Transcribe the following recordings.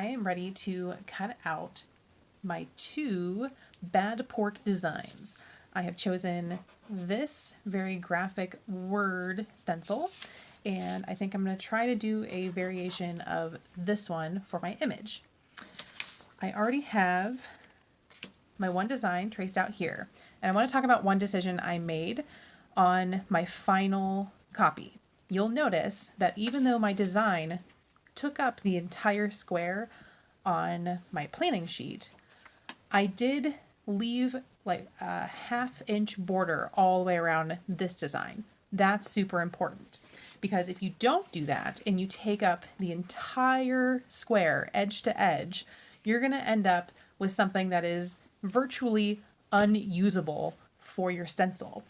I am ready to cut out my 2 bad pork designs. I have chosen this very graphic word stencil, and I think I'm going to try to do a variation of this one for my image. I already have my one design traced out here, and I want to talk about one decision I made on my final copy. You'll notice that even though my design took up the entire square on my planning sheet, I did leave like a 1/2 inch border all the way around this design. That's super important, because if you don't do that and you take up the entire square edge to edge, you're going to end up with something that is virtually unusable for your stencil.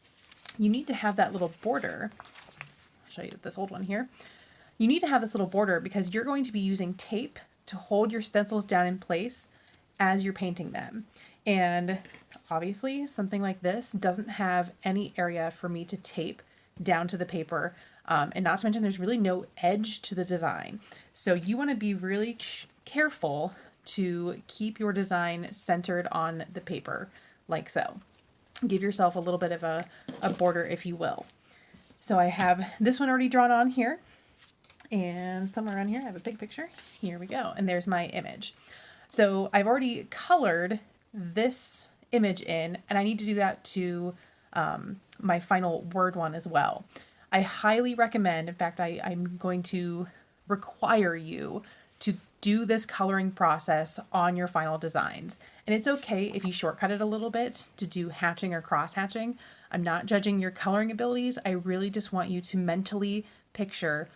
You need to have that little border. I'll show you this old one here. You need to have this little border because you're going to be using tape to hold your stencils down in place as you're painting them. And obviously something like this doesn't have any area for me to tape down to the paper. And not to mention there's really no edge to the design. So you want to be really careful to keep your design centered on the paper like so. Give yourself a little bit of a border, if you will. So I have this one already drawn on here, and somewhere around here I have a big picture. Here we go. And there's my image. So I've already colored this image in, and I need to do that to my final word one as well. I highly recommend, in fact, I'm going to require you to do this coloring process on your final designs. And it's okay if you shortcut it a little bit to do hatching or cross hatching. I'm not judging your coloring abilities. I really just want you to mentally picture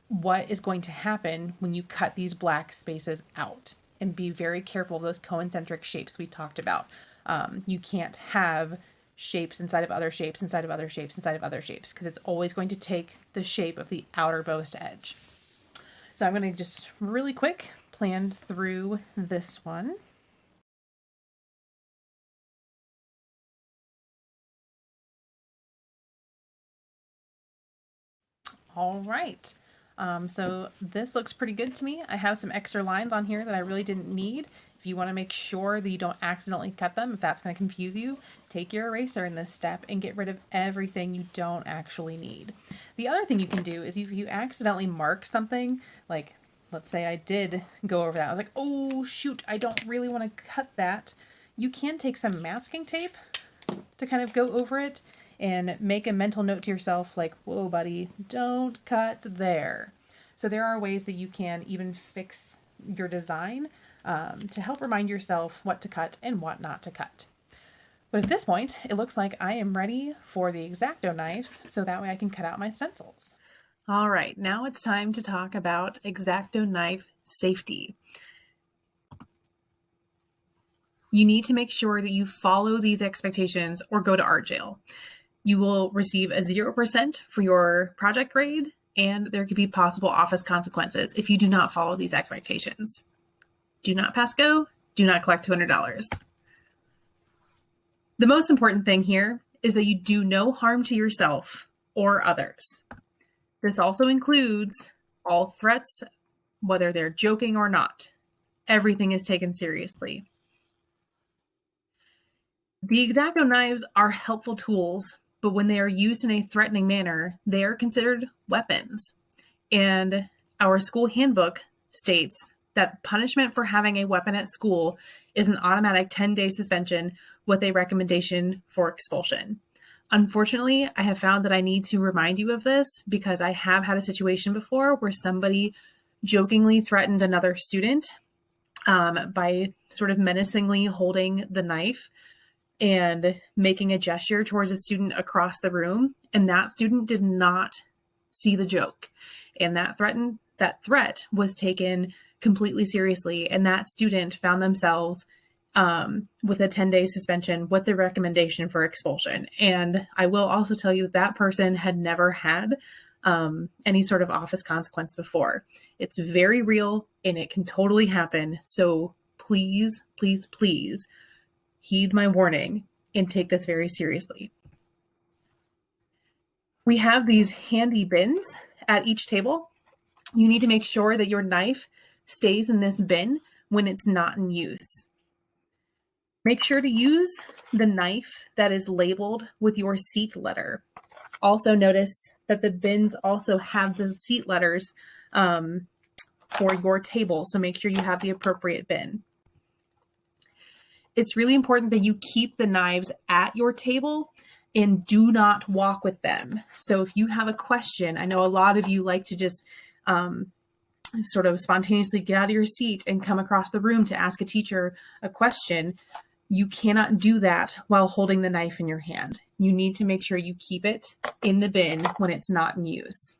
what is going to happen when you cut these black spaces out, and be very careful of those concentric shapes we talked about. You can't have shapes inside of other shapes, inside of other shapes, inside of other shapes, because it's always going to take the shape of the outermost edge. So I'm going to just really quick plan through this one. All right. So this looks pretty good to me. I have some extra lines on here that I really didn't need. If you want to make sure that you don't accidentally cut them, if that's going to confuse you, take your eraser in this step and get rid of everything you don't actually need. The other thing you can do is if you accidentally mark something, like let's say I did go over that, I was like, oh shoot, I don't really want to cut that. You can take some masking tape to kind of go over it and make a mental note to yourself like, whoa buddy, don't cut there. So there are ways that you can even fix your design to help remind yourself what to cut and what not to cut. But at this point, it looks like I am ready for the Xacto knives, so that way I can cut out my stencils. All right, now it's time to talk about Xacto knife safety. You need to make sure that you follow these expectations or go to art jail. You will receive a 0% for your project grade, and there could be possible office consequences if you do not follow these expectations. Do not pass go, do not collect $200. The most important thing here is that you do no harm to yourself or others. This also includes all threats, whether they're joking or not. Everything is taken seriously. The Xacto knives are helpful tools, but when they are used in a threatening manner, they are considered weapons. And our school handbook states that punishment for having a weapon at school is an automatic 10-day suspension with a recommendation for expulsion. Unfortunately, I have found that I need to remind you of this because I have had a situation before where somebody jokingly threatened another student by sort of menacingly holding the knife and making a gesture towards a student across the room. And that student did not see the joke. And that threat was taken completely seriously. And that student found themselves with a 10-day suspension with the recommendation for expulsion. And I will also tell you that person had never had any sort of office consequence before. It's very real and it can totally happen. So please, please, please heed my warning and take this very seriously. We have these handy bins at each table. You need to make sure that your knife stays in this bin when it's not in use. Make sure to use the knife that is labeled with your seat letter. Also notice that the bins also have the seat letters for your table, so make sure you have the appropriate bin. It's really important that you keep the knives at your table and do not walk with them. So if you have a question, I know a lot of you like to just sort of spontaneously get out of your seat and come across the room to ask a teacher a question. You cannot do that while holding the knife in your hand. You need to make sure you keep it in the bin when it's not in use.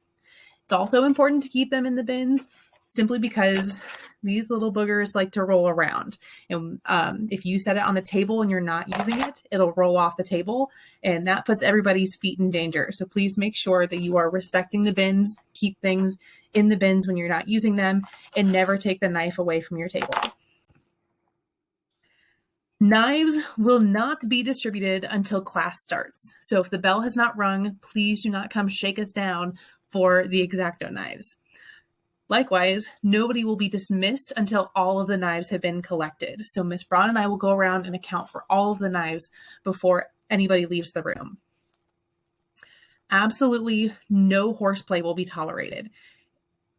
It's also important to keep them in the bins simply because these little boogers like to roll around. And if you set it on the table and you're not using it, it'll roll off the table, and that puts everybody's feet in danger. So please make sure that you are respecting the bins, keep things in the bins when you're not using them, and never take the knife away from your table. Knives will not be distributed until class starts. So if the bell has not rung, please do not come shake us down for the Xacto knives. Likewise, nobody will be dismissed until all of the knives have been collected. So Miss Braun and I will go around and account for all of the knives before anybody leaves the room. Absolutely no horseplay will be tolerated.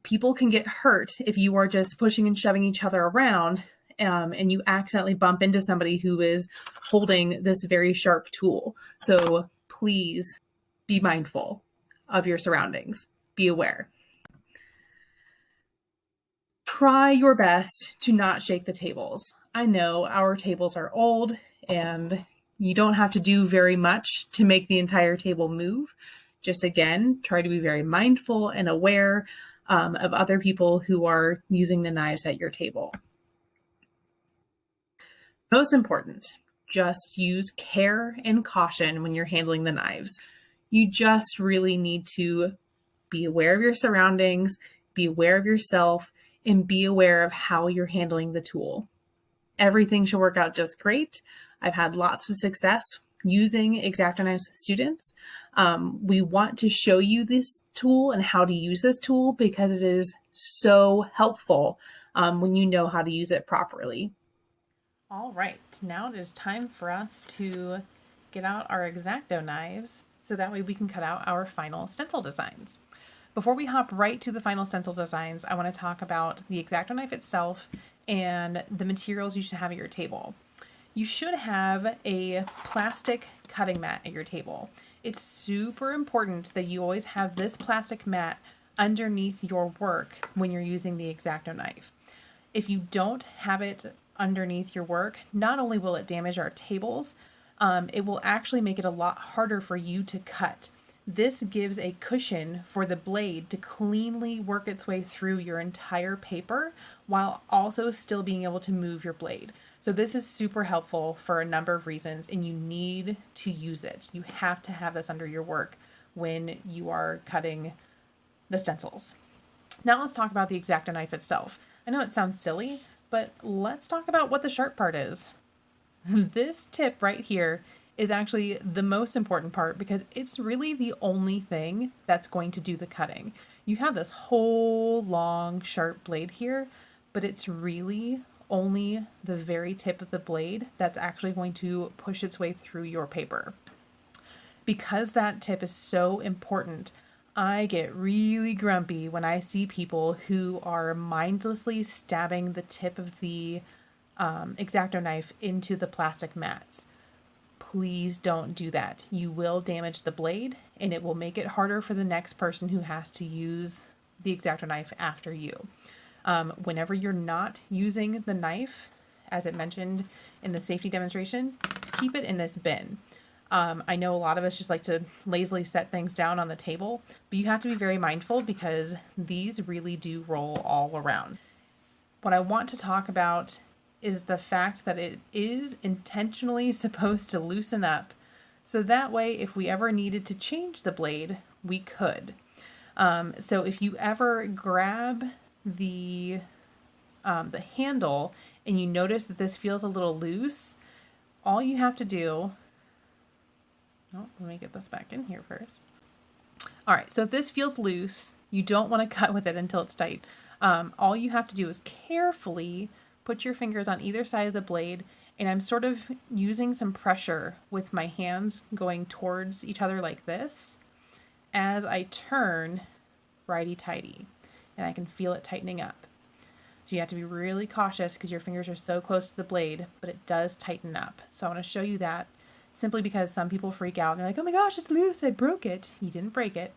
People can get hurt if you are just pushing and shoving each other around and you accidentally bump into somebody who is holding this very sharp tool. So please be mindful of your surroundings. Be aware. Try your best to not shake the tables. I know our tables are old and you don't have to do very much to make the entire table move. Just again, try to be very mindful and aware of other people who are using the knives at your table. Most important, just use care and caution when you're handling the knives. You just really need to be aware of your surroundings, be aware of yourself, and be aware of how you're handling the tool. Everything should work out just great. I've had lots of success using Xacto knives with students. We want to show you this tool and how to use this tool because it is so helpful when you know how to use it properly. All right, now it is time for us to get out our Xacto knives so that way we can cut out our final stencil designs. Before we hop right to the final stencil designs, I want to talk about the Xacto knife itself and the materials you should have at your table. You should have a plastic cutting mat at your table. It's super important that you always have this plastic mat underneath your work when you're using the Xacto knife. If you don't have it underneath your work, not only will it damage our tables, it will actually make it a lot harder for you to cut. This gives a cushion for the blade to cleanly work its way through your entire paper while also still being able to move your blade. So this is super helpful for a number of reasons, and you need to use it. You have to have this under your work when you are cutting the stencils. Now let's talk about the Xacto knife itself. I know it sounds silly, but let's talk about what the sharp part is. This tip right here is actually the most important part because it's really the only thing that's going to do the cutting. You have this whole long sharp blade here, but it's really only the very tip of the blade that's actually going to push its way through your paper. Because that tip is so important, I get really grumpy when I see people who are mindlessly stabbing the tip of the Xacto knife into the plastic mats. Please don't do that. You will damage the blade and it will make it harder for the next person who has to use the Xacto knife after you. Whenever you're not using the knife, as it mentioned in the safety demonstration, keep it in this bin. I know a lot of us just like to lazily set things down on the table, but you have to be very mindful because these really do roll all around. What I want to talk about is the fact that it is intentionally supposed to loosen up, so that way if we ever needed to change the blade, we could. So if you ever grab the handle and you notice that this feels a little loose, all you have to do... Oh, let me get this back in here first. All right, so if this feels loose, you don't want to cut with it until it's tight. All you have to do is carefully put your fingers on either side of the blade, and I'm sort of using some pressure with my hands going towards each other like this as I turn righty-tighty, and I can feel it tightening up. So you have to be really cautious because your fingers are so close to the blade, but it does tighten up. So I want to show you that simply because some people freak out and they're like, oh my gosh, it's loose, I broke it. You didn't break it.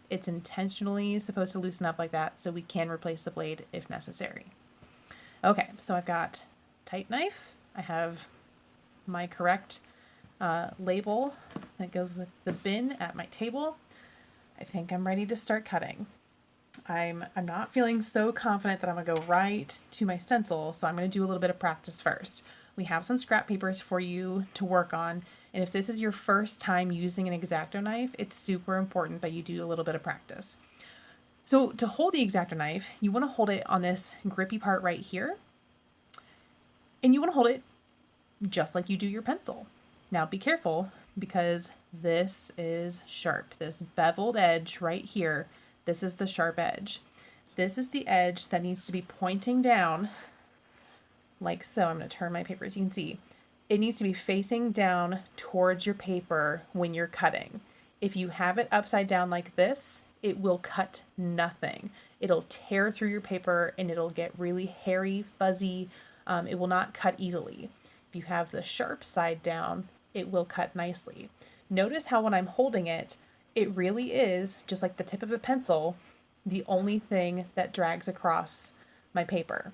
It's intentionally supposed to loosen up like that so we can replace the blade if necessary. Okay, so I've got tight knife. I have my correct label that goes with the bin at my table. I think I'm ready to start cutting. I'm not feeling so confident that I'm gonna go right to my stencil, so I'm gonna do a little bit of practice first. We have some scrap papers for you to work on, and if this is your first time using an Xacto knife, it's super important that you do a little bit of practice. So to hold the Xacto knife, you wanna hold it on this grippy part right here, and you wanna hold it just like you do your pencil. Now be careful because this is sharp. This beveled edge right here, this is the sharp edge. This is the edge that needs to be pointing down like so. I'm going to turn my paper so you can see. It needs to be facing down towards your paper when you're cutting. If you have it upside down like this, it will cut nothing. It'll tear through your paper and it'll get really hairy, fuzzy. It will not cut easily. If you have the sharp side down, it will cut nicely. Notice how when I'm holding it, it really is, just like the tip of a pencil, the only thing that drags across my paper.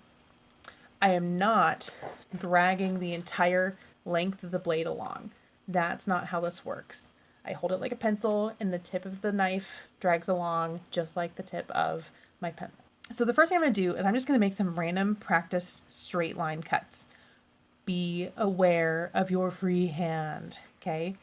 I am not dragging the entire length of the blade along. That's not how this works. I hold it like a pencil and the tip of the knife drags along just like the tip of my pen. So the first thing I'm going to do is I'm just going to make some random practice straight line cuts. Be aware of your free hand, okay?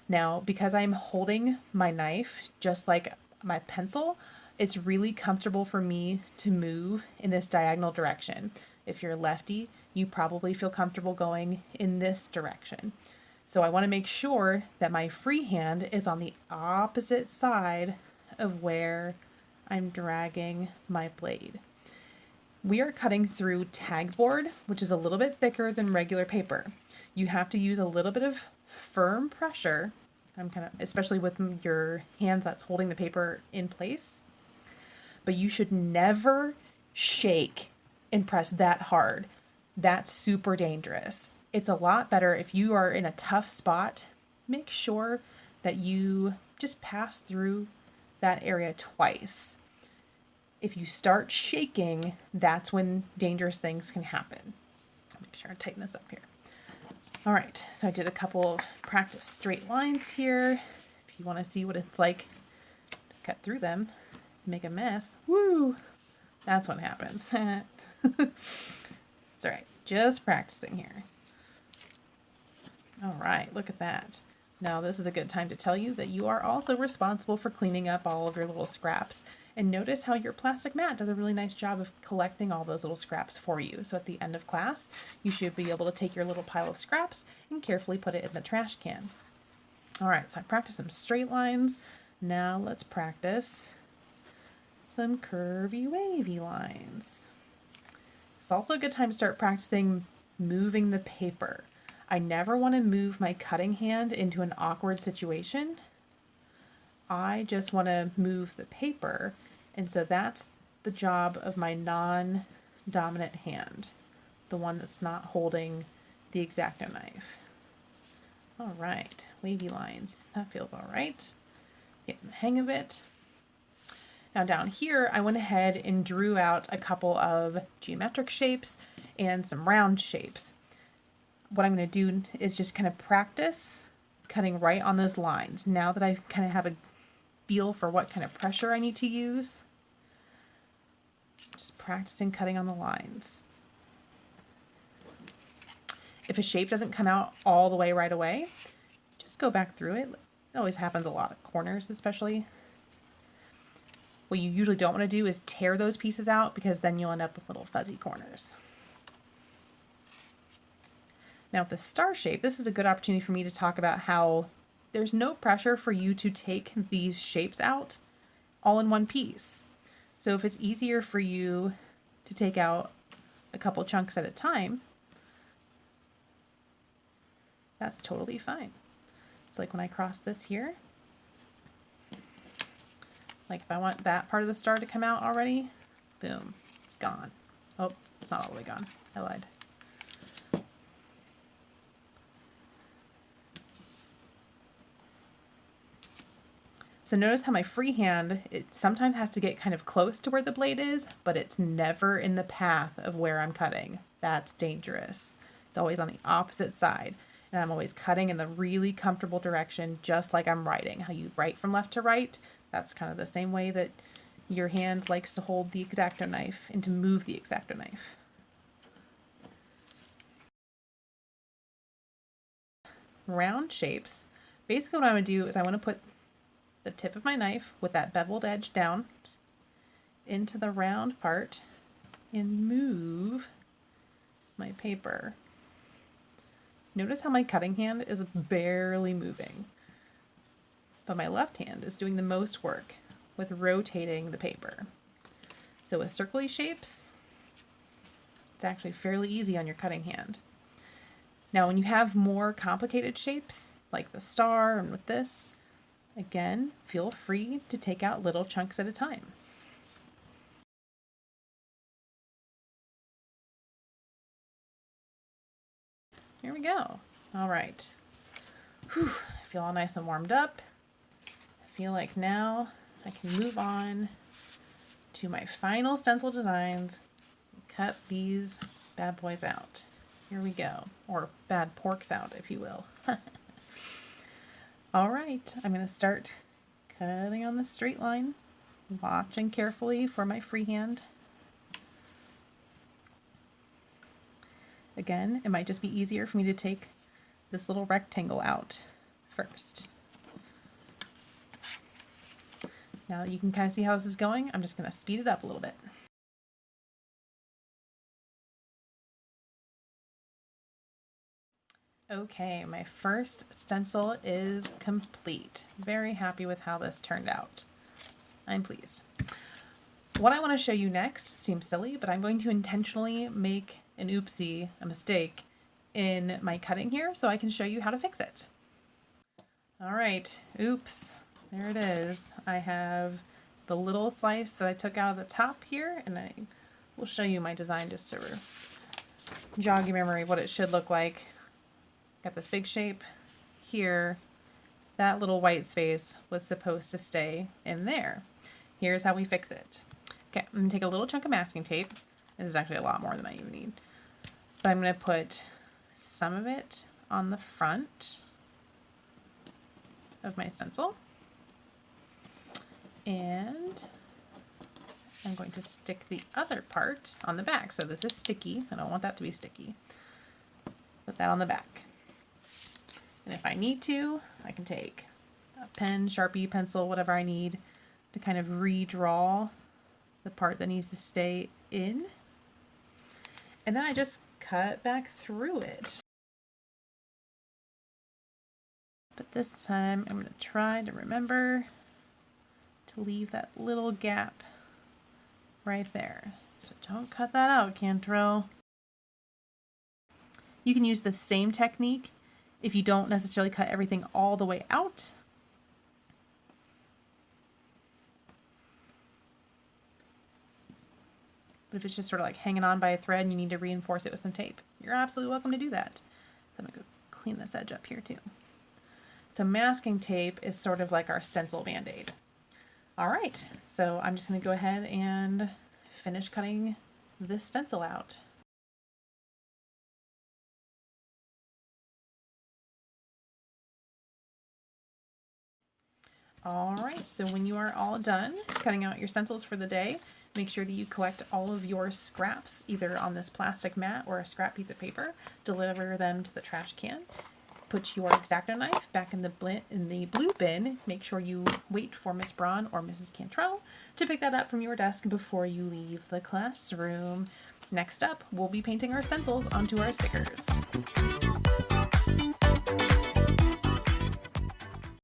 Now, because I'm holding my knife just like my pencil, it's really comfortable for me to move in this diagonal direction. If you're lefty, you probably feel comfortable going in this direction. So I want to make sure that my free hand is on the opposite side of where I'm dragging my blade. We are cutting through tag board, which is a little bit thicker than regular paper. You have to use a little bit of firm pressure. Especially with your hand that's holding the paper in place. But you should never shake and press that hard. That's super dangerous. It's a lot better if you are in a tough spot, make sure that you just pass through that area twice. If you start shaking, that's when dangerous things can happen. Make sure I tighten this up here. All right, so I did a couple of practice straight lines here. If you want to see what it's like to cut through them, make a mess, woo, that's what happens. It's all right, just practicing here. All right, look at that. Now this is a good time to tell you that you are also responsible for cleaning up all of your little scraps. And notice how your plastic mat does a really nice job of collecting all those little scraps for you. So at the end of class, you should be able to take your little pile of scraps and carefully put it in the trash can. All right, so I practiced some straight lines. Now let's practice some curvy, wavy lines. It's also a good time to start practicing moving the paper. I never want to move my cutting hand into an awkward situation. I just want to move the paper, and so that's the job of my non-dominant hand, the one that's not holding the Xacto knife. All right, wavy lines, that feels all right. Getting the hang of it. Now down here, I went ahead and drew out a couple of geometric shapes and some round shapes. What I'm going to do is just kind of practice cutting right on those lines. Now that I kind of have a feel for what kind of pressure I need to use, just practicing cutting on the lines. If a shape doesn't come out all the way right away, just go back through it. It always happens a lot at corners, especially. What you usually don't want to do is tear those pieces out because then you'll end up with little fuzzy corners. Now with the star shape, this is a good opportunity for me to talk about how there's no pressure for you to take these shapes out all in one piece. So if it's easier for you to take out a couple chunks at a time, that's totally fine. So like when I cross this here, like if I want that part of the star to come out already, boom, it's gone. Oh, it's not all the way gone. I lied. So notice how my freehand, it sometimes has to get kind of close to where the blade is, but it's never in the path of where I'm cutting. That's dangerous. It's always on the opposite side. And I'm always cutting in the really comfortable direction, just like I'm writing. How you write from left to right, that's kind of the same way that your hand likes to hold the Xacto knife and to move the Xacto knife. Round shapes. Basically what I would do is I want to put the tip of my knife with that beveled edge down into the round part and move my paper. Notice how my cutting hand is barely moving, but my left hand is doing the most work with rotating the paper. So with circly shapes, it's actually fairly easy on your cutting hand. Now when you have more complicated shapes, like the star and with this, again, feel free to take out little chunks at a time. Here we go. All right. Whew, I feel all nice and warmed up. I feel like now I can move on to my final stencil designs and cut these bad boys out. Here we go. Or bad porks out, if you will. All right, I'm going to start cutting on the straight line, watching carefully for my freehand. Again, it might just be easier for me to take this little rectangle out first. Now that you can kind of see how this is going, I'm just going to speed it up a little bit. Okay, my first stencil is complete. Very happy with how this turned out. I'm pleased. What I want to show you next seems silly, but I'm going to intentionally make an oopsie, a mistake, in my cutting here so I can show you how to fix it. All right, oops, there it is. I have the little slice that I took out of the top here, and I will show you my design just to jog your memory what it should look like. Got this big shape here. That little white space was supposed to stay in there. Here's how we fix it. Okay, I'm gonna take a little chunk of masking tape. This is actually a lot more than I even need. But I'm gonna put some of it on the front of my stencil. And I'm going to stick the other part on the back. So this is sticky. I don't want that to be sticky. Put that on the back. And if I need to, I can take a pen, Sharpie, pencil, whatever I need to kind of redraw the part that needs to stay in. And then I just cut back through it. But this time I'm going to try to remember to leave that little gap right there. So don't cut that out, Cantrell. You can use the same technique if you don't necessarily cut everything all the way out. But if it's just sort of like hanging on by a thread and you need to reinforce it with some tape, you're absolutely welcome to do that. So I'm going to go clean this edge up here too. So masking tape is sort of like our stencil band-aid. All right, so I'm just going to go ahead and finish cutting this stencil out. All right, so when you are all done cutting out your stencils for the day, make sure that you collect all of your scraps either on this plastic mat or a scrap piece of paper, deliver them to the trash can, put your Xacto knife back in the blue bin. Make sure you wait for Miss Braun or Mrs. Cantrell to pick that up from your desk before you leave the classroom. Next up, we'll be painting our stencils onto our stickers.